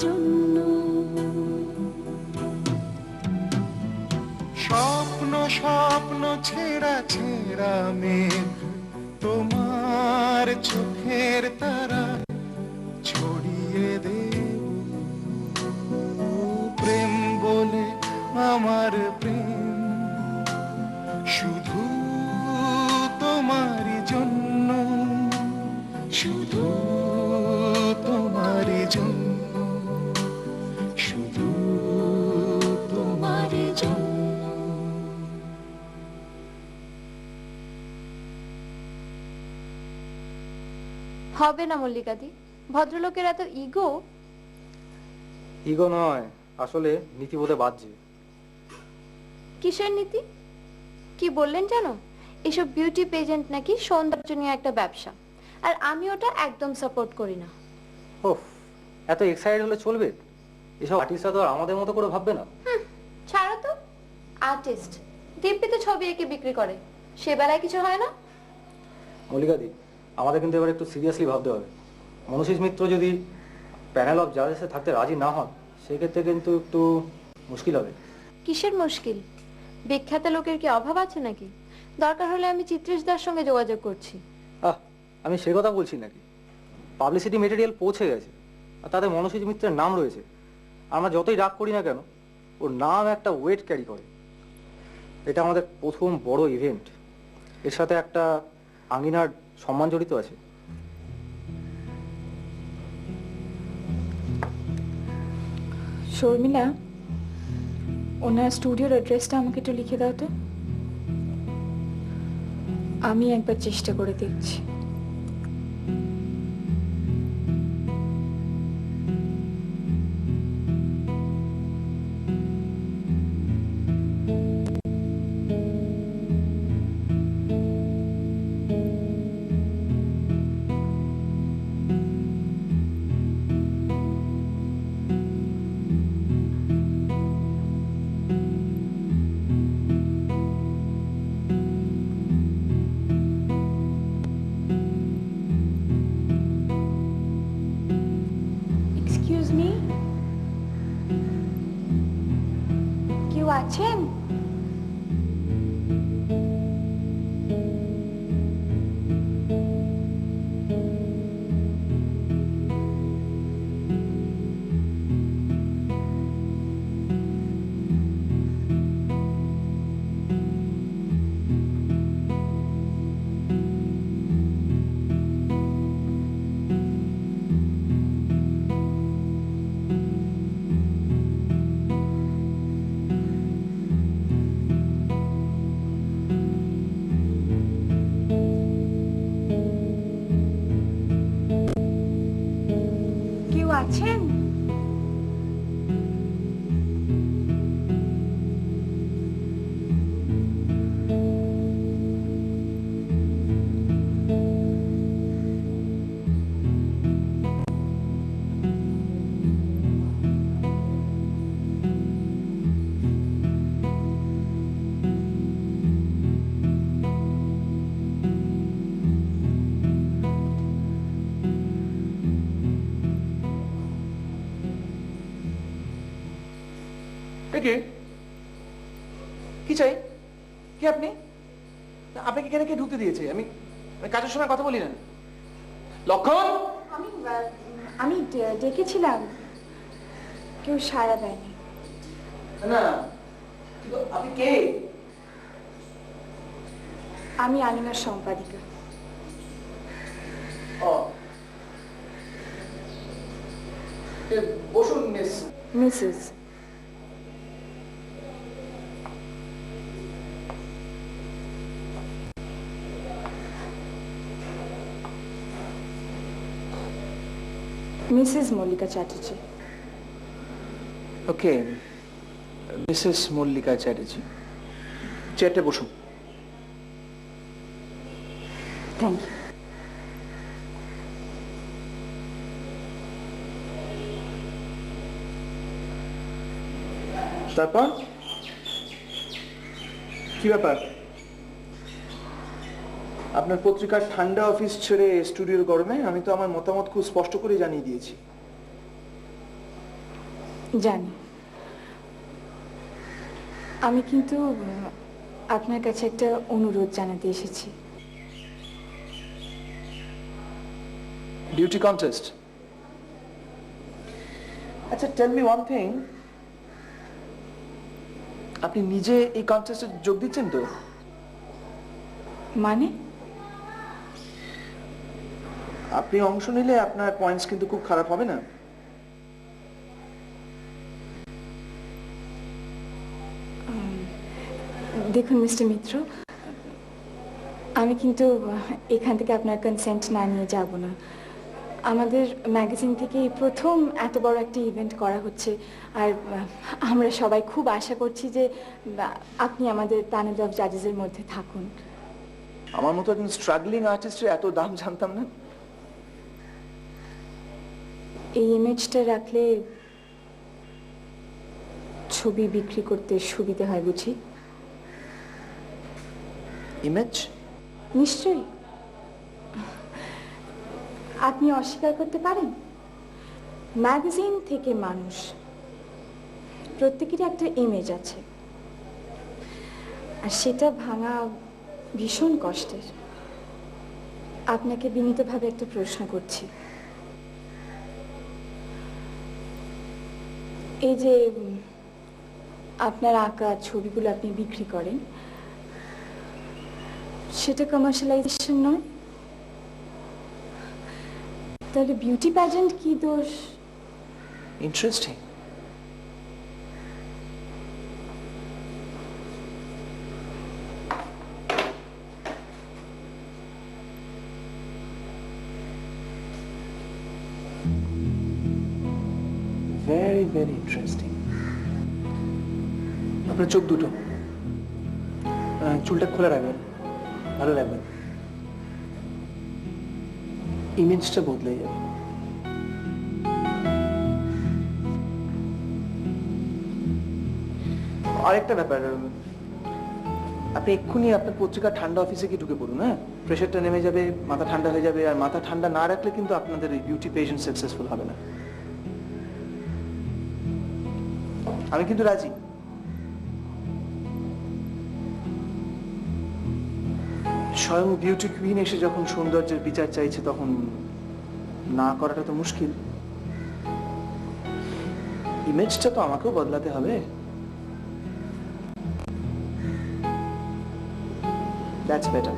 জন্য। স্বপ্ন স্বপ্ন ছেঁড়া ছেঁড়া মেঘ তোমার চোখের তারা ছড়িয়ে দেব, প্রেম বলে আমার প্রেম শুধু তোমারই জন্য, শুধু তোমারই জন্য, শুধু তোমারই জন্য। হবে না মল্লিকাদি, ভদ্রলোকের এত ইগো। ইগো নয়, আসলে নীতিবোধে বাজছে। কিসের নীতি? কি বললেন জানো, এসব বিউটি পেজেন্ট নাকি সৌন্দর্য নিয়ে একটা ব্যবসা, আর আমি ওটা একদম সাপোর্ট করি না। ওহ, এত এক্সাইটেড হলে চলবে? এসব আর্টিস্টরা তো আর আমাদের মতো করে ভাববে না। ছাড়ো তো, আর্টিস্ট দিব্যিতে ছবি এঁকে বিক্রি করে, সে বেলায় কিছু হয় না। মল্লিকাদি, আমাদের কিন্তু এবার একটু সিরিয়াসলি ভাবতে হবে। মনুষীশ মিত্র যদি প্যানেল অফ জাজেসে থাকতে রাজি না হন, সেক্ষেত্রে কিন্তু একটু মুশকিল হবে। কিসের মুশকিল? বিখ্যাত লোকের কি অভাব আছে নাকি? দরকার হলে আমি চিত্রেশ দার সঙ্গে যোগাযোগ করছি। আমি সে কথা বলছি নাকি, পাবলিসিটি মেটেরিয়াল পৌঁছে গেছে, আর তাতে মনুষীশ মিত্রের নাম রয়েছে। আমরা যতই রাগ করি না কেন, ওর নাম একটা ওয়েট ক্যারি করে। এটা আমাদের প্রথম বড় ইভেন্ট, এর সাথে একটা আঙ্গিনার সম্মান জড়িত আছে। শর্মিলা, ওনার স্টুডিওর অ্যাড্রেসটা আমাকে একটু লিখে দাও তো, আমি একবার চেষ্টা করে দেখছি। এক্সকিউজ মি, কেউ আছেন? কেউ আছেন? কি চাই? কি আপনি? আপনাকে এখানে কে ঢুকতে দিয়েছে? আমি কাজের সময় কথা বলি না। লক্ষণ, আমি ডেকেছিলাম, কেউ সাড়া দেয়নি। না কিন্তু আপনি কে? আমি আলিমার সম্পাদিকা। বসুন miss. Mrs. Mrs Mallika Chatterjee. Okay, Mrs Mallika Chatterjee, চেয়ারটা বসুন। Thank you. তারপর কি ব্যাপার? আপনার পত্রিকার ঠান্ডা অফিস ছেড়ে স্টুডিওর গরমে? আমি তো আমার মতামত খুব স্পষ্ট করে জানিয়ে দিয়েছি। জানি। আমি কিন্তু আপনার কাছে একটা অনুরোধ জানাতে এসেছি। Beauty contest. আচ্ছা, টেল মি ওয়ান থিং, আপনি নিজে এই কন্টেস্টে যোগ দিচ্ছেন তো? মানে? আপনি অংশ নিলে আপনার পয়েন্টস কিন্তু খুব খারাপ হবে না? দেখুন মিস্টার মিত্র, আমি কিন্তু এখান থেকে আপনার কনসেন্ট না নিয়ে যাব না। আমাদের ম্যাগাজিন থেকে এই প্রথম এত বড় একটা ইভেন্ট করা হচ্ছে, আর আমরা সবাই খুব আশা করছি যে আপনি আমাদের প্যানেল অফ জাজেসের মধ্যে থাকুন। আমার মতো একজন স্ট্রাগলিং আর্টিস্টের এত দাম জানতাম না। এই ইমেজটা রাখলে ছবি বিক্রি করতে সুবিধা হয় বুঝি? ইমেজ? নিশ্চয়ই। আপনি অস্বীকার করতে পারেন? ম্যাগাজিন থেকে মানুষ, প্রত্যেকেরই একটা ইমেজ আছে, আর সেটা ভাঙা ভীষণ কষ্টের। আপনাকে বিনীতভাবে একটা প্রশ্ন করছি, এই যে আপনার আঁকা ছবিগুলো আপনি বিক্রি করেন, সেটা কমার্শিয়ালাইজেশন নয়? তাহলে বিউটি প্যাজেন্ট কি দোষ? ইন্টারেস্টিং। Very very interesting. আপনার চোখ দুটো, চুলটা খোলা রাখবেন, ভালো লাগবে, ইমেজটা বদলে যাবে। আরেকটা ব্যাপার, আপনি এক্ষুনি আপনার পত্রিকা ঠান্ডা অফিসে কি ঢুকে পড়ুন, হ্যাঁ? প্রেশারটা নেমে যাবে, মাথা ঠান্ডা হয়ে যাবে, আর মাথা ঠান্ডা না রাখলে কিন্তু আপনাদের এই বিউটি পেজেন্ট সাকসেসফুল হবে না। আমি কিন্তু রাজি। স্বয়ং বিউটি কুইন এসে যখন সৌন্দর্যের বিচার চাইছে, তখন না করাটা তো মুশকিল। ইমেজটা তো আমাকেও বদলাতে হবে। That's better.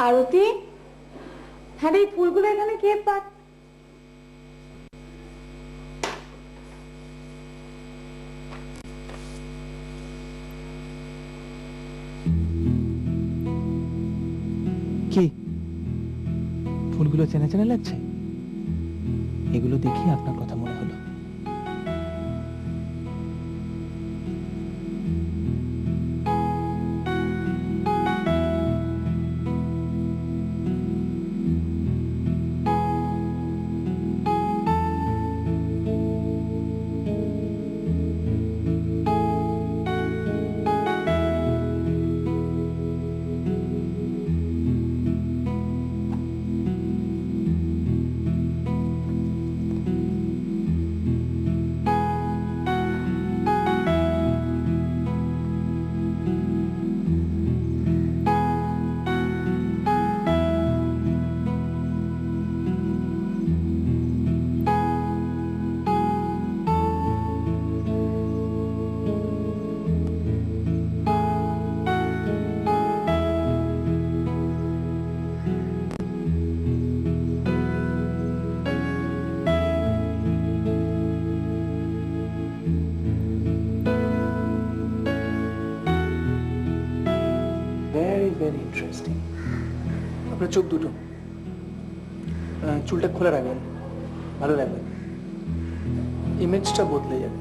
আরতি, হ্যাঁ রে, এই ফুলগুলো এখানে কে পাক? কি ফুলগুলো চেনা চেনা লাগছে? এগুলো দেখি আপনার কথা মনে হলো। Very interesting. আপনার চোখ দুটো, চুলটা খোলা রাখবেন, ভালো লাগবে, ইমেজটা বদলে যাবে।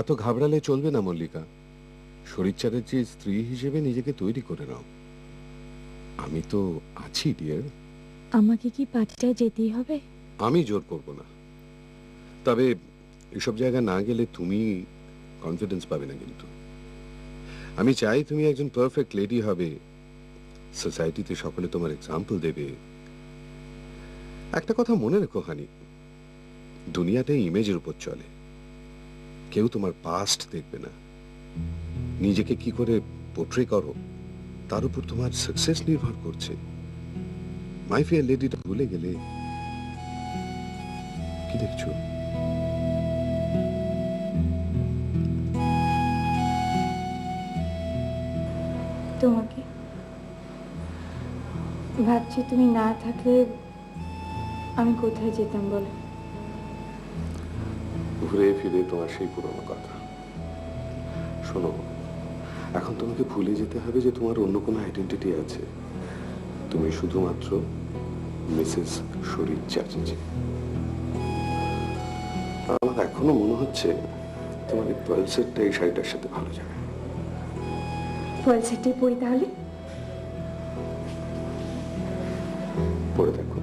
এত ঘাবড়ালে চলবে না মল্লিকা। শরীরচারের যে স্ত্রী হিসেবে নিজেকে তৈরি করে নাও। আমি তো আছি ডিয়ার। আমাকে কি পার্টিটায় যেতেই হবে? আমি জোর করব না, তবে এসব জায়গায় না গেলে তুমি কনফিডেন্স পাবে না। কিন্তু আমি চাই তুমি একজন পারফেক্ট লেডি হবে, সোসাইটিতে সকলে তোমার এক্সাম্পল দেবে। একটা কথা মনে রেখো হানি, দুনিয়াতে ইমেজের উপর চলে, কেউ তোমার পাস্ট দেখবে না। নিজেকে কি করে পোর্ট্রে করো তার উপর তোমার সাকসেস নির্ভর করছে। মাই ফেয়ার লেডিটা ভুলে গেলে কি দেখছো? তোমাকে ভাবছি, তুমি না থাকলে আমি কোথায় যেতাম বলো? ঘুরে ফিরে তোমার সেই পুরনো কথা। শোনো, এখন তোমাকে ভুলে যেতে হবে যে তোমার অন্য কোনো আইডেন্টিটি আছে। তুমি শুধুমাত্র মিসেস শরীর চ্যাটার্জি। আমার এখনো মনে হচ্ছে তোমার এই পালসেটটা এই শাড়িটার সাথে ভালো যাবে। পয়সাটাই পড়ি তাহলে। পরে দেখো।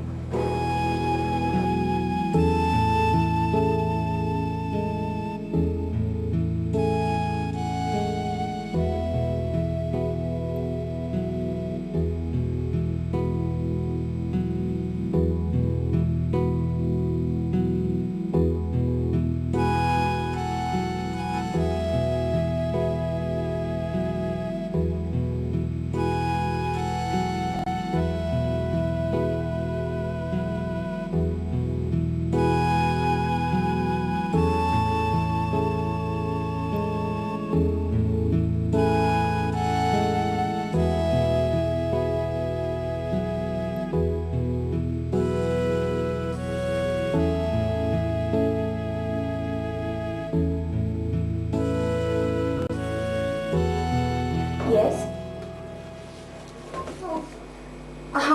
Yes.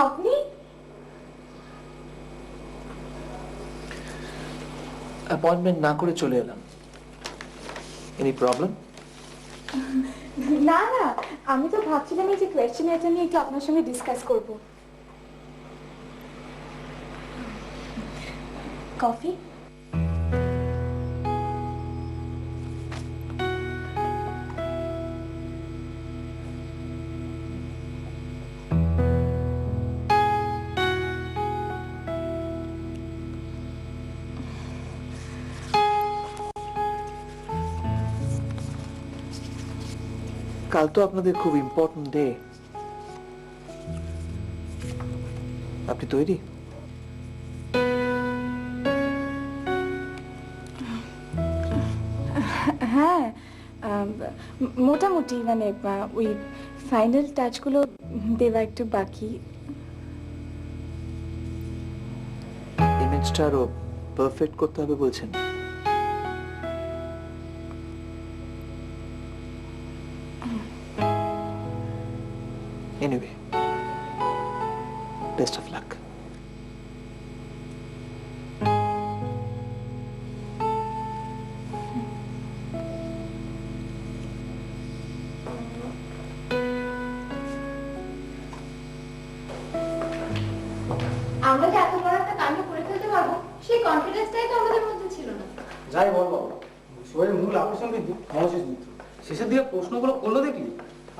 আপনি? অ্যাপয়েন্টমেন্ট না করে চলে এলাম। Any problem? না না, আমি তো ভাবছিলাম এই যে কোয়েশ্চেন এটা নিয়ে একটু আপনার সঙ্গে ডিসকাস করব। কফি? কাল তো আপনাদের খুব ইম্পর্টেন্ট ডে, আপনি তৈরি? হ্যাঁ, মোটামুটি, মানে ওই ফাইনাল টাচগুলো দেওয়া একটু বাকি। ইমেজটা আরো পারফেক্ট করতে হবে বলছেন? Anyway, best of luck. আমরা যে এত বড় একটা কাণ্ড করে ফেলতে পারবো সেই কনফিডেন্সটাই তো আমাদের মধ্যে ছিল না। যাই বল বাবা, শোয়ের মূল আকর্ষণ কিন্তু মনোজিৎ মিত্র। শেষের দিকে প্রশ্নগুলো করলো দেখলি,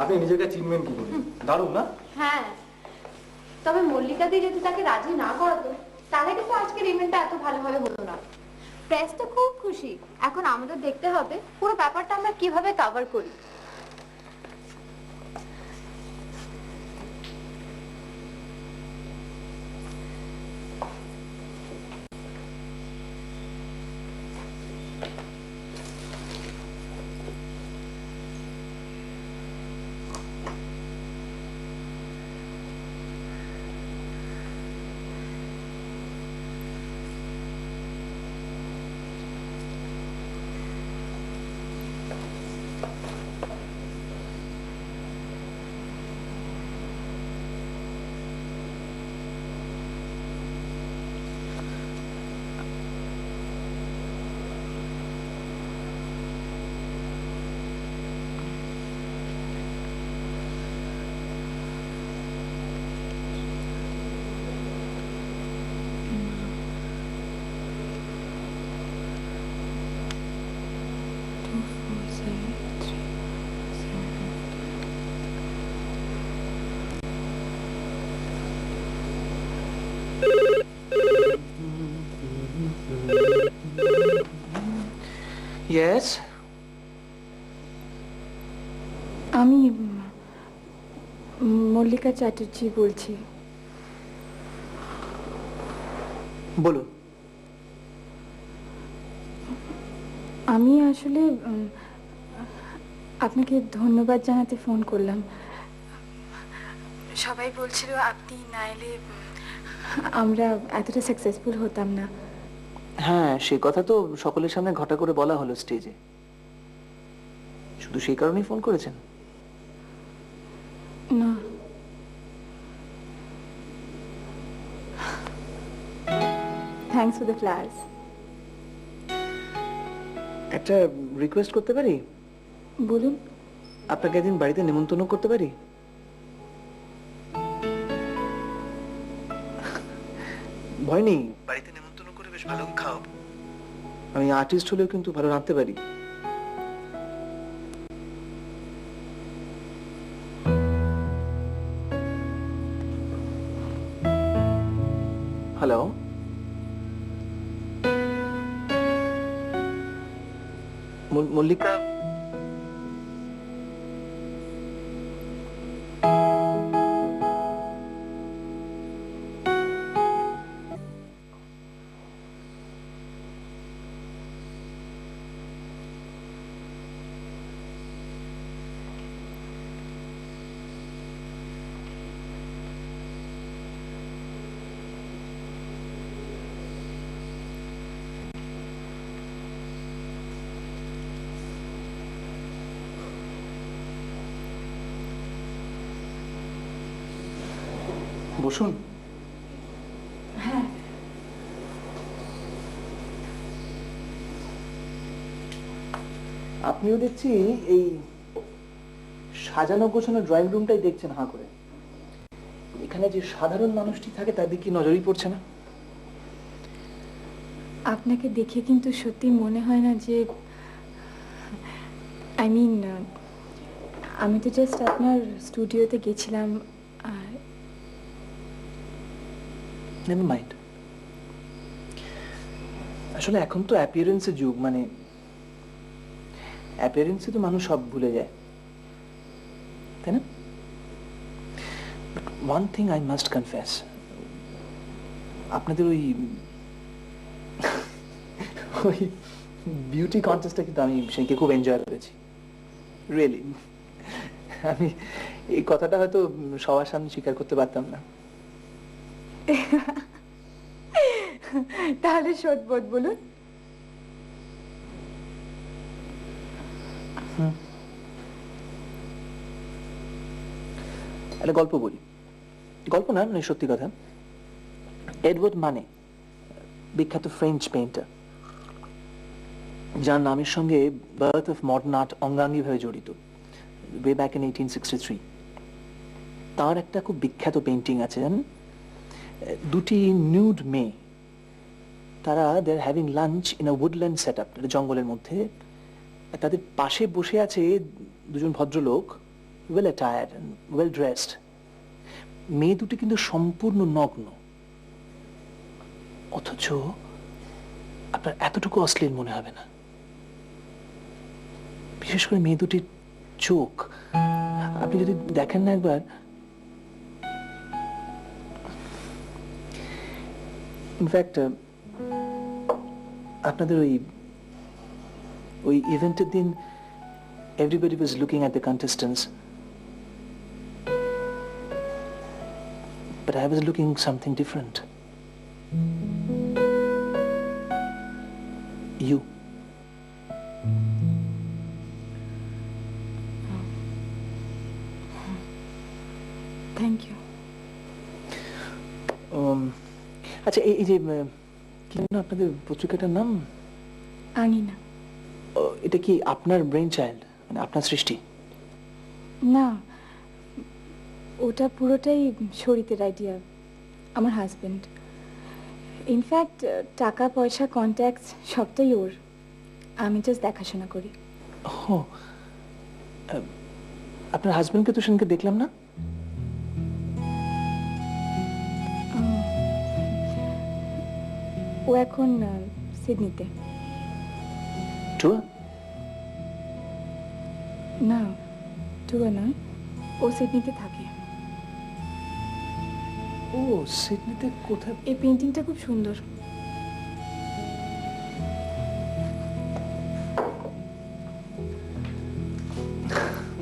আপনি নিজেকে চিনবেন কি করে? দারুণ না? হ্যাঁ, তবে মল্লিকা দি যদি তাকে রাজি না করাতো তাহলে কিন্তু আজকের ইভেন্টটা এত ভালোভাবে হতো না। প্রেস তো খুব খুশি, এখন আমাদের দেখতে হবে পুরো ব্যাপারটা আমরা কিভাবে কভার করি। ইয়েস, আমি মল্লিকা চ্যাটার্জি বলছি। বলুন। আমি আসলে আপনাকে ধন্যবাদ জানাতে ফোন করলাম। সবাই বলছিল আপনি না এলে আমরা এতটা সাকসেসফুল হতাম না। হ্যাঁ, সে কথা তো সকলের সামনে ঘটা করে বলা হলো স্টেজে। শুধু সেই কারণেই ফোন করেছেন? না, থ্যাঙ্কস ফর দ্য ফ্লাওয়ার্স। একটা রিকোয়েস্ট করতে পারি? বলুন। আপনাকে একদিন বাড়িতে নেমন্তন্ন করতে পারি? ভয় নেই, বাড়িতে নেমন্তন্ন করে বেশ ভালো খাওয়াবো। আমি আর্টিস্ট হলেও কিন্তু ভালো রাঁধতে পারি। হ্যালো, মল্লিকা, বসুন। হ্যাঁ, আপনিও দেখছি এই সাজানো গোছানো ড্রয়িং রুমটাই দেখছেন হাঁ করে। এখানে যে সাধারণ মানুষটি থাকে তার দিকে নজরই পড়ছে না। আপনাকে দেখে কিন্তু সত্যি মনে হয় না যে, আই মিন, আমি তো জাস্ট আপনার স্টুডিওতে গেছিলাম আর নেভার মাইন্ড। আসলে এখন তো অ্যাপিয়ারেন্সের যুগ, মানে অ্যাপিয়ারেন্সে তো মানুষ সব ভুলে যায়, তাই না? One thing I must confess, আপনাদের ওই ওই বিউটি কন্টেস্টটা কিন্তু আমি সেদিকে খুব এনজয় করেছি, রিয়েলি। আমি এই কথাটা হয়তো সবার সামনে স্বীকার করতে পারতাম না। তাহলে সদবোধ বলুন। একটা গল্প বলি, গল্প না মানে সত্যি কথা। এডওয়ার্ড মানে বিখ্যাত ফ্রেঞ্চ পেইন্টার, যার নামের সঙ্গে বার্থ অফ মডার্ন আর্ট অঙ্গাঙ্গিভাবে জড়িত, ওয়ে ব্যাক ইন 1863। তার একটা খুব বিখ্যাত পেইন্টিং আছে জানেন, দুটি নিউড মেয়ে, তারা they are having lunch in a woodland set up, জঙ্গলের মধ্যে। আর তাদের পাশে বসে আছে দুজন ভদ্রলোক, well attired and well dressed. মেয়ে দুটি কিন্তু সম্পূর্ণ নগ্ন, অথচ আপনার এতটুকু অশ্লীল মনে হবে না। বিশেষ করে মেয়ে দুটির চোখ, আপনি যদি দেখেন না একবার, ইনফ্যাক্ট আপনাদের ওই ইভেন্টের দিন everybody was looking at the contestants, but I was looking something different. You. Thank you. আচ্ছা, এই যে কি যেন আপনাদের পত্রিকাটার নাম? আঙিনা। এটা কি আপনার ব্রেন চাইল্ড, মানে আপনার সৃষ্টি? না, ওটা পুরোটাই শরীরের আইডিয়া, আমার হাজবেন্ড। ইনফ্যাক্ট টাকা পয়সা কন্ট্যাক্টস সবটাই ওর, আমি জাস্ট দেখাশোনা করি। ও, আপনার হাজবেন্ডকে তো সেদিনকে দেখলাম না। ও এখন সিডনিতে। ট্যুর? না, টুয়া নয়, ও সিডনিতে থাকে। ও, সিডনিতে কোথায়? এই পেন্টিংটা খুব সুন্দর।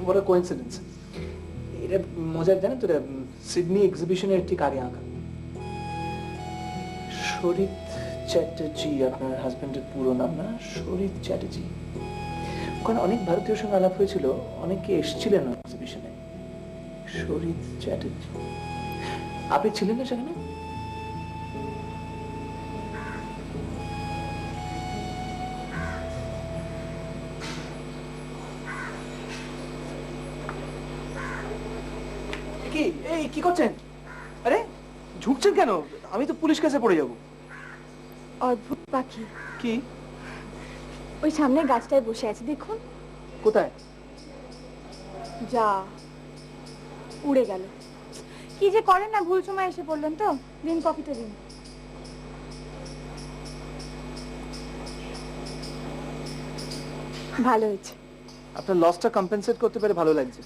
বড় কোইন্সিডেন্স। এটা মজার, জানেন তো, এটা সিডনি এক্সিবিশনের ঠিক আগে আঁকা। শরীর চ্যাটার্জি আপনার হাজবেন্ডের পুরো নাম, না? শরীর চ্যাটার্জি। ওখানে অনেক ভারতীয় সঙ্গে আলাপ হয়েছিল, অনেকে এসেছিলেন এক্সিবিশনে। শরীর চ্যাটার্জি, আপনি ছিলেন না সেখানে? কি এই কি করছেন? আরে ঝুঁকছেন কেন? আমি তো পুলিশ কাছে পড়ে যাব। অদ্ভুত পাখি। কি? ওই সামনের গাছটায় বসে আছে, দেখুন। কোথায়? যা, উড়ে গেল। কি যে করেন না, ভুল সময় এসে পড়লেন তো। দিন, কফিটা দিন। ভালো হয়েছে। আপনার লসটা কম্পেনসেট করতে পেরে ভালো লাগছে।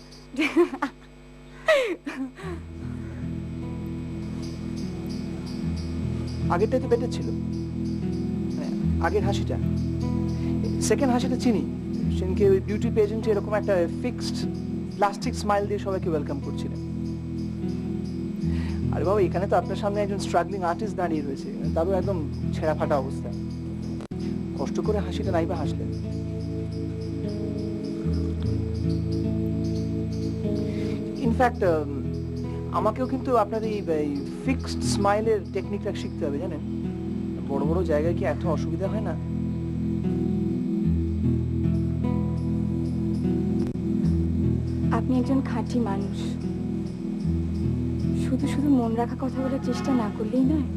আগেরটাই তো বেটার ছিল, আগের হাসিটা। সেকেন্ড হাসিটা চিনি, সেদিনকে ওই বিউটি পেজেন্টে এরকম একটা ফিক্সড প্লাস্টিক স্মাইল দিয়ে সবাইকে ওয়েলকাম করছিলেন। আরে বাবা, এখানে তো আপনার সামনে একজন স্ট্রাগলিং আর্টিস্ট দাঁড়িয়ে রয়েছে, তারও একদম ছেঁড়া ফাটা অবস্থা। কষ্ট করে হাসিটা নাইবা হাসলেন। ইনফ্যাক্ট আমাকেও কিন্তু আপনার এই ফিক্সড স্মাইলের টেকনিকটা শিখতে হবে, জানেন। বড় বড় জায়গায় কি এত অসুবিধা হয় না? আপনি একজন খাঁটি মানুষ, শুধু শুধু মন রাখা কথা বলার চেষ্টা না করলেই নয়।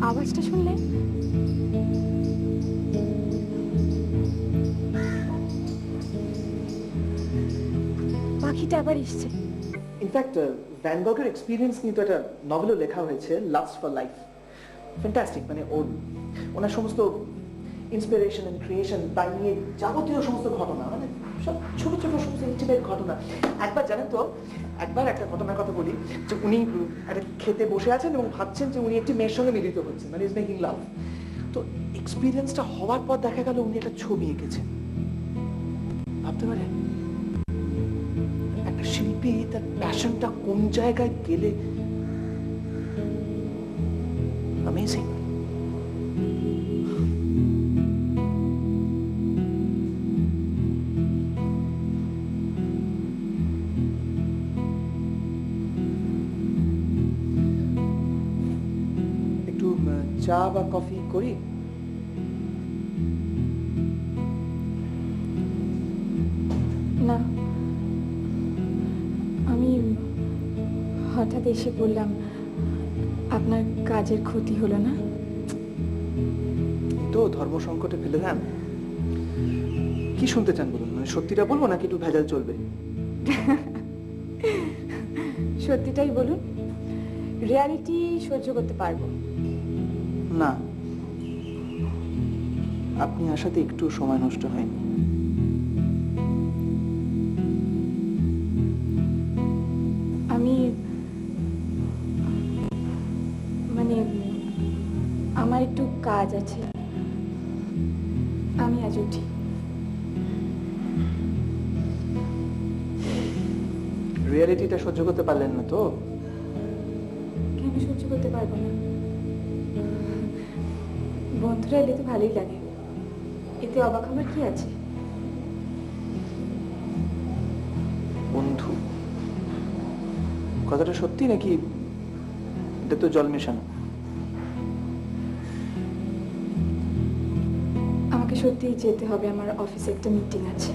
আওয়াজটা শুনলেন? পাখিটা আবার এসছে। ইনফ্যাক্ট ভ্যান গগের এক্সপিরিয়েন্স নিয়ে তো একটা নভেলও লেখা হয়েছে, লাস্ট ফর লাইফ। ফ্যান্টাস্টিক, মানে ওনার সমস্ত ইন্সপিরেশন এন্ড ক্রিয়েশন, তাই নিয়ে যাবতীয় সমস্ত ঘটনা, মানে সব ছোট ছোট সমস্ত ইন্টিমেট ঘটনা। একবার জানেন তো, একবার একটা ঘটনার কথা বলি, যে উনি একটা খেতে বসে আছেন এবং ভাবছেন যে উনি একটি মেয়ের সঙ্গে মিলিত হচ্ছেন, মানে ইজ মেকিং লাভ। তো এক্সপিরিয়েন্সটা হওয়ার পর দেখা গেল উনি একটা ছবি এঁকেছেন। ভাবতে পারেন একটা শিল্পী তার প্যাশনটা কোন জায়গায় গেলে। অ্যামেজিং। একটু চা বা কফি করি? না, হঠাৎ এসে বললাম, আপনার কাজের ক্ষতি হলো না? তো ধর্ম সংকটে ফেলে দেন। কি শুনতে চান বলুন, মানে সত্যিটা বলবো নাকি একটু ভেজাল চলবে? সত্যিটাই বলুন, রিয়ালিটি সহ্য করতে পারবো। না, আপনি আসাতে একটু সময় নষ্ট হয়নি। আমি মানে আমার একটু কাজ আছে, আমি আজ উঠি। রিয়ালিটিটা সহ্য করতে পারলেন না তো? কেন সহ্য করতে পারবো না? বন্ধুরা এলে তো ভালোই লাগে, এতে অবাক হবার কি আছে? বন্ধু কথাটা সত্যি নাকি এটা তো জল মেশানো? আমাকে সত্যিই যেতে হবে, আমার অফিসে একটা মিটিং আছে।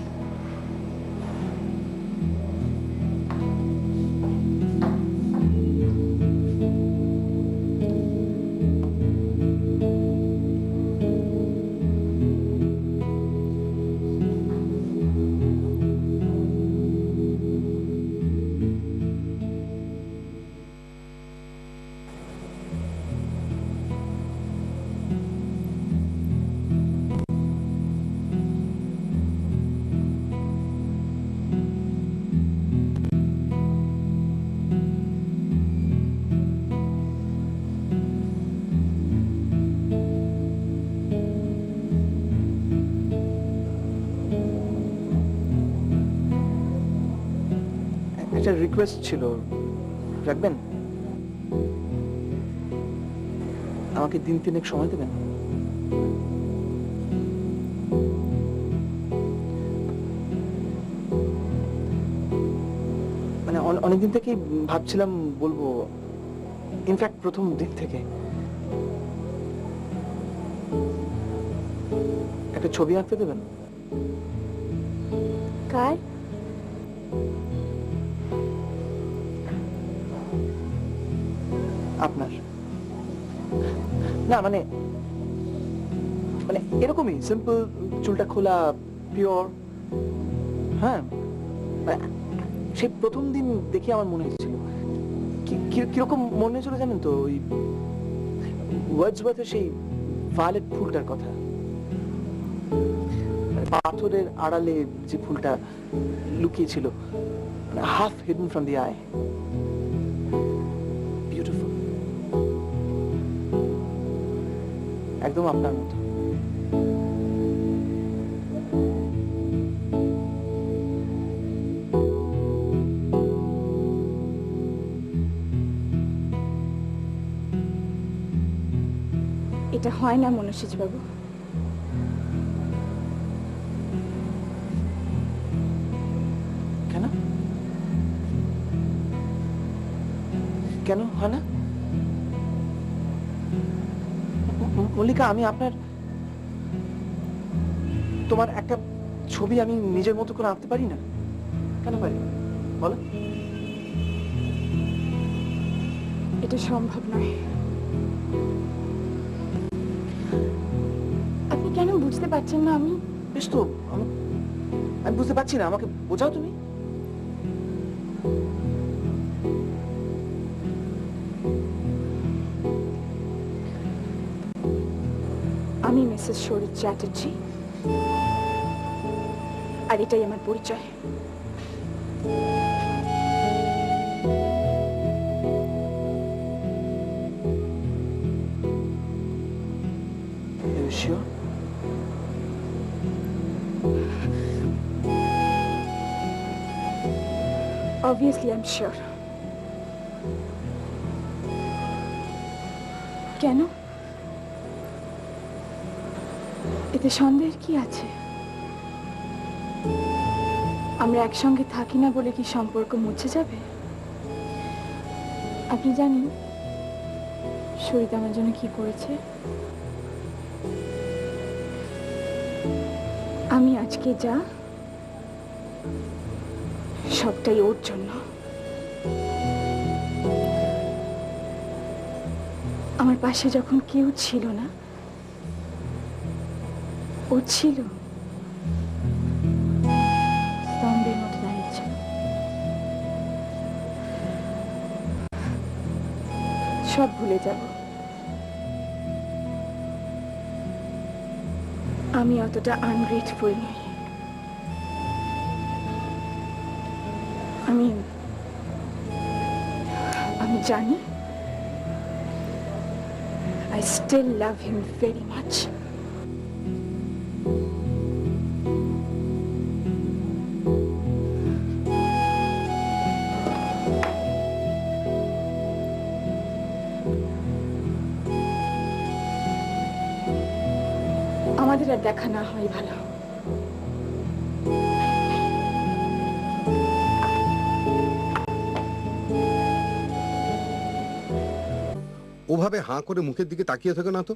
একটা রিকোয়েস্ট ছিল, রাখবেন? আমাকে দিন তিনেক সময় দেবেন? মানে অনেকদিন থেকেই ভাবছিলাম বলবো, ইনফ্যাক্ট প্রথম দিন থেকে। একটা ছবি আঁকতে দেবেন? কার? আপনার। না মানে মানে এরকমই সিম্পল, চুলটা খোলা, পিওর। হ্যাঁ, মানে সেই প্রথম দিন দেখে আমার মনে হয়েছিল। কিরকম মনে হয়েছিল জানেন তো? ওই ওয়ার্ডসওয়ার্থের সেই ভায়োলেট ফুলটার কথা, মানে পাথরের আড়ালে যে ফুলটা লুকিয়ে ছিল, মানে half hidden from the I. Beautiful, একদম আপনার মতো। এটা হয় না মনোসিজ বাবু। কেন কেন হয় না? মল্লিকা, আমি আপনার তোমার একটা ছবি আমি নিজের মতো করে আঁকতে পারি না? কেন পারি না বলো? এটা সম্ভব নয়। আপনি কেন বুঝতে পারছেন না? আমি বেশ তো, আমি বুঝতে পারছি না, আমাকে বোঝাও তুমি। আমি মিসেস শরীর চ্যাটার্জি, আর এটাই আমার পরিচয়। Are you sure? Obviously, I'm sure. কেন? এতে সন্দেহের কি আছে? আমরা একসঙ্গে থাকি না বলে কি সম্পর্ক মুছে যাবে? আপনি জানেন শরীর আমার জন্য কি করেছে? আমি আজকে যা, সবটাই ওর জন্য। আমার পাশে যখন কেউ ছিল না, ও ছিল, স্তম্ভের মতো দাঁড়িয়েছিল। সব ভুলে যাব। আমি অতটা আনগ্রেটফুল নই। আমি জানি I still love him very much. আমাদের আর দেখা না হয় ভালো। ওভাবে হাঁ করে মুখের দিকে তাকিয়ে থাকো না তো।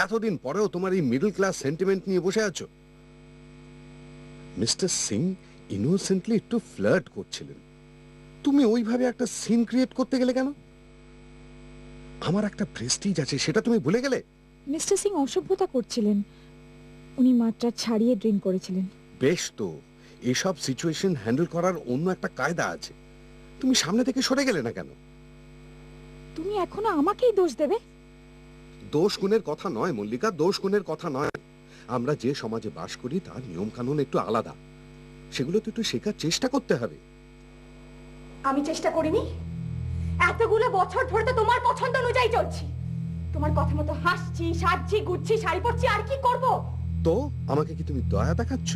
এতদিন পরেও তোমার এই মিডল ক্লাস সেন্টিমেন্ট নিয়ে বসে আছো। মিস্টার সিং ইনোসেন্টলি একটু ফ্লার্ট করছিলেন, তুমি ওইভাবে একটা সিন ক্রিয়েট করতে গেলে কেন? আমার একটা প্রেস্টিজ আছে, সেটা তুমি ভুলে গেলে? মিস্টার সিং অসভ্যতা করছিলেন, উনি মাত্রা ছাড়িয়ে ড্রিঙ্ক করেছিলেন। বেশ, তো এসব সিচুয়েশন হ্যান্ডেল করার অন্য একটা কায়দা আছে, তুমি সামনে থেকে সরে গেলে না কেন? তুমি এখনো আমাকেই দোষ দেবে? দোষ গুণের কথা নয় মল্লিকা, দোষ গুণের কথা নয়। আমরা যে সমাজে বাস করি তার নিয়ম কানুন একটু আলাদা, সেগুলো তো একটু শেখার চেষ্টা করতে হবে। আমি চেষ্টা করিনি? এতগুলো বছর ধরে তো তোমার পছন্দ অনুযায়ী চলছি। তোমার কথা মতো হাসছি, সাজছি, গুচ্ছি, শাড়ি পরছি, আর কি করব? তো আমাকে কি তুমি দয়া দেখাচ্ছ?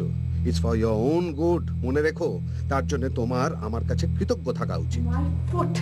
It's for your own good, মনে রেখো। তার জন্য তোমার আমার কাছে কৃতজ্ঞ থাকা উচিত। My foot.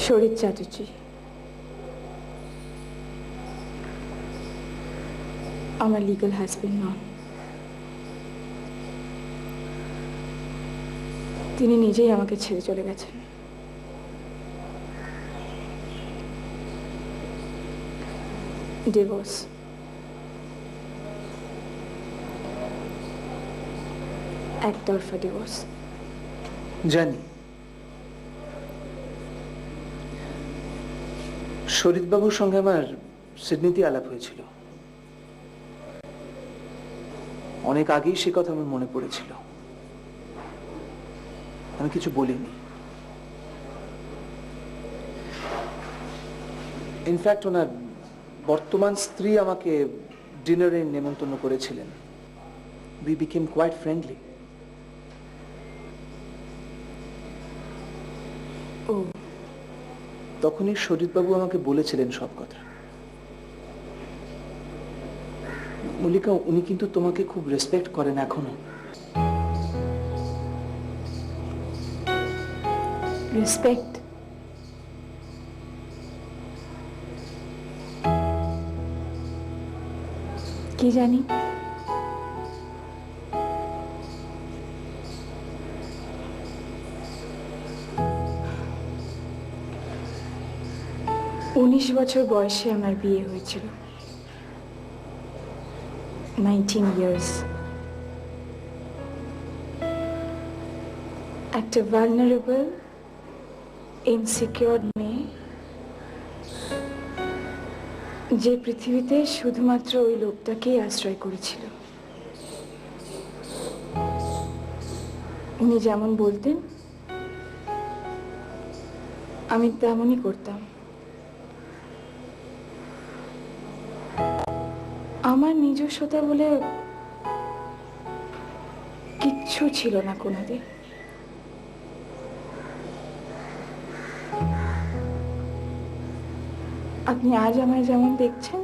শরীর চ্যাটার্জি, আমার লিগ্যাল হাজবেন্ড নন। তিনি নিজেই আমাকে ছেড়ে চলে গেছেন। ডিভোর্স। একতরফা ডিভোর্স। জানি শরীরবাবুর সঙ্গে আমার সিডনিতে আলাপ হয়েছিল। অনেক আগেই সে কথা আমার মনে পড়েছিল, আমি কিছু বলিনি। ইনফ্যাক্ট ওনার বর্তমান স্ত্রী আমাকে ডিনারে নেমন্তন্ন করেছিলেন। We became quite friendly. ও, তখনই শরীরবাবু আমাকে বলেছিলেন সব কথা। মল্লিকা, উনি কিন্তু তোমাকে খুব রেসপেক্ট করেন এখনো। রেসপেক্ট? কি জানি। উনিশ বছর বয়সে আমার বিয়ে হয়েছিল। 19 years। একটা ভালনারেবল ইনসিকিউর মেয়ে, যে পৃথিবীতে শুধুমাত্র ওই লোকটাকেই আশ্রয় করেছিল। উনি যেমন বলতেন আমি তেমনই করতাম। আমার নিজস্বতা বলে কিচ্ছু ছিল না কোনোদিন। আপনি আজ আমায় যেমন দেখছেন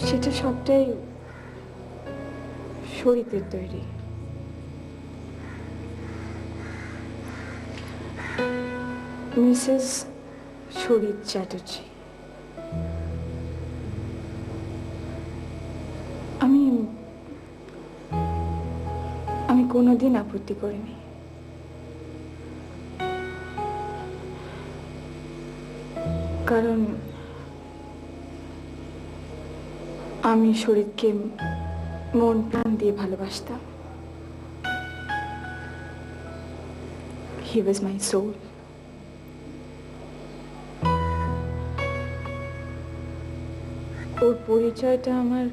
সেটা সবটাই শরীরের তৈরি। মিসেস শরীর চ্যাটার্জি। আমি কোনোদিন আপত্তি করিনি। কারণ আমি শরীরকে মন প্রাণ দিয়ে ভালোবাসতাম। He was my soul. ওর পরিচয়টা আমার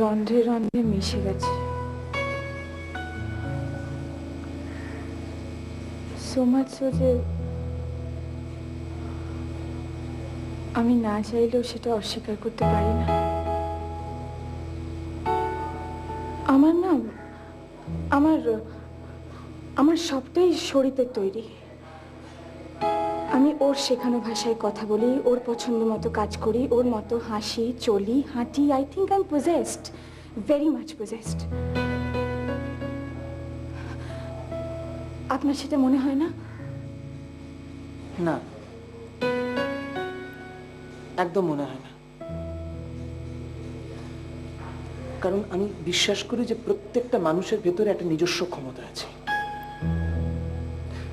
রন্ধ্রে রন্ধ্রে মিশে গেছে। So much so যে আমি না চাইলেও সেটা অস্বীকার করতে পারি না। আমার সবটাই শরীরের তৈরি। আমি ওর শেখানো ভাষায় কথা বলি, ওর পছন্দ মতো কাজ করি, ওর মতো হাসি, চলি, হাঁটি। I think I am possessed, very much possessed. আপনার সেটা মনে হয় না? না, একদম মনে হয় না। কারণ আমি বিশ্বাস করি যে প্রত্যেকটা মানুষের ভেতরে একটা নিজস্ব ক্ষমতা আছে।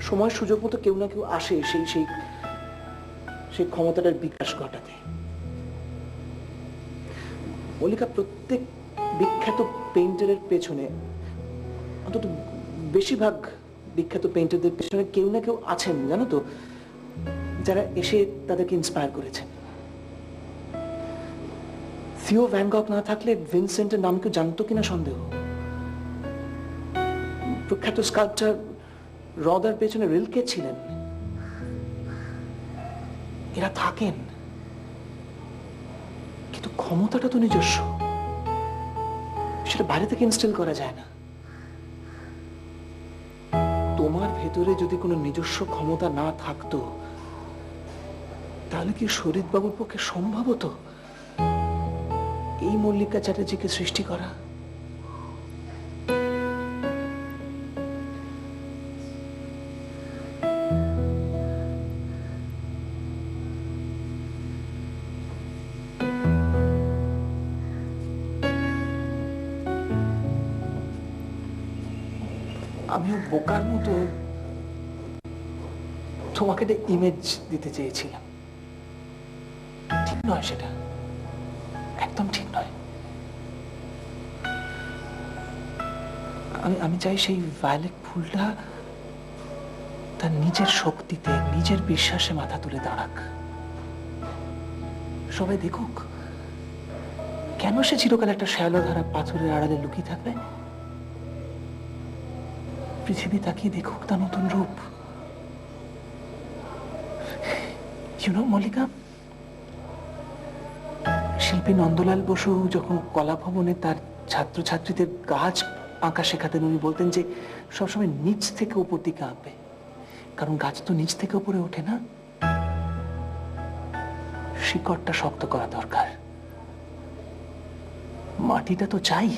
সময় সুযোগ মতো কেউ না কেউ আসে সেই ক্ষমতাটার বিকাশ ঘটাতে। মল্লিকা, প্রত্যেক বিখ্যাত পেইন্টারের পেছনে, অন্তত বেশিরভাগ বিখ্যাত পেইন্টারদের পেছনে কেউ না কেউ আছেন, জানো তো, যারা এসে তাদেরকে ইন্সপায়ার করেছেন। থিও ভ্যান গগ না থাকলে ভিনসেন্টের নাম কেউ জানতো কিনা সন্দেহ। প্রখ্যাত স্কাল্পচার রদার পেছনে রিলকে ছিলেন। এরা থাকেন, কিন্তু ক্ষমতাটা তো নিজস্ব, সেটা বাইরে থেকে ইনস্টল করা যায় না। তোমার ভেতরে যদি কোনো নিজস্ব ক্ষমতা না থাকতো তাহলে কি শরীরবাবুর পক্ষে সম্ভব হতো এই মল্লিকা চ্যাটার্জিকে সৃষ্টি করা? আমিও বোকার মতো তোমাকে একটা ইমেজ দিতে চেয়েছিলাম। ঠিক নয়, সেটা একদম ঠিক নয়। আমি চাই সেই ভায়োলেট ফুলটা তার নিজের শক্তিতে, নিজের বিশ্বাসে মাথা তুলে দাঁড়াক। সবাই দেখুক কেন সে চিরকাল একটা শ্যাওলাধারা পাথরের আড়ালে লুকিয়ে থাকবে। পৃথিবী তাকিয়ে দেখুক তার নতুন রূপ। মল্লিকা, শিল্পী নন্দলাল বসু যখন কলা ভবনে তার ছাত্রছাত্রীদের গাছ আঁকা শেখাতেন, উনি বলতেন যে সবসময় নিচ থেকে উপর দিকে আঁকবে, কারণ গাছ তো নিচ থেকে উপরে ওঠে না। শিকড়টা শক্ত করা দরকার, মাটিটা তো চাই।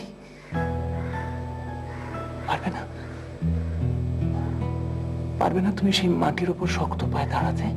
পারবে না তুমি সেই মাটির উপর শক্ত পায়ে দাঁড়াতে?